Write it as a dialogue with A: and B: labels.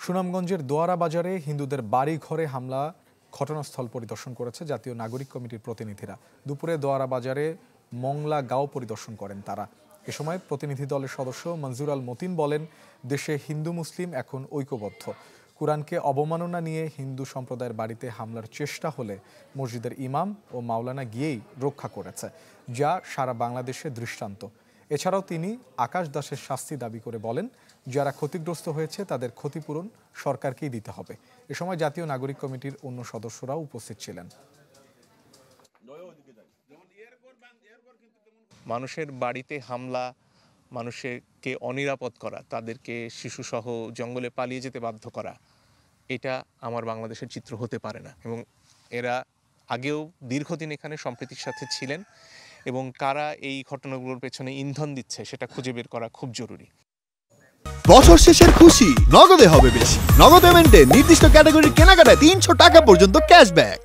A: সুনামগঞ্জের দোয়ারা বাজারে হিন্দুদের বাড়ি ঘরে হামলা ঘটনাস্থল পরিদর্শন করেছে জাতীয় নাগরিক কমিটির প্রতিনিধিরা। দুপুরে দোয়ারা বাজারে মংলা গাঁও পরিদর্শন করেন তারা। এ সময় প্রতিনিধি দলের সদস্য মঞ্জুর আল মতিন বলেন, দেশে হিন্দু মুসলিম এখন ঐক্যবদ্ধ। কুরআনকে অবমাননা নিয়ে হিন্দু সম্প্রদায়ের বাড়িতে হামলার চেষ্টা হলে মসজিদের ইমাম ও মাওলানা গিয়েই রক্ষা করেছে, যা সারা বাংলাদেশে দৃষ্টান্ত। এছাড়াও তিনি আকাশ দাসের শাস্তি দাবি করে বলেন, যারা ক্ষতিগ্রস্ত হয়েছে তাদের ক্ষতিপূরণ সরকারকেই দিতে হবে। এ সময় জাতীয় নাগরিক কমিটির অন্য সদস্যরাও উপস্থিত ছিলেন।
B: মানুষের বাড়িতে হামলা, মানুষকে অনিরাপদ করা, তাদেরকে শিশুসহ জঙ্গলে পালিয়ে যেতে বাধ্য করা, এটা আমার বাংলাদেশের চিত্র হতে পারে না। এবং এরা আগেও দীর্ঘদিন এখানে সম্প্রীতির সাথে ছিলেন এবং কারা এই ঘটনাগুলোর পেছনে ইন্ধন দিচ্ছে সেটা খুঁজে বের করা খুব জরুরি।
C: বছর শেষের খুশি নগদে হবে বেশি। নগদ পেমেন্টে নির্দিষ্ট ক্যাটাগরির কেনাকাটায় 300 টাকা পর্যন্ত ক্যাশব্যাক।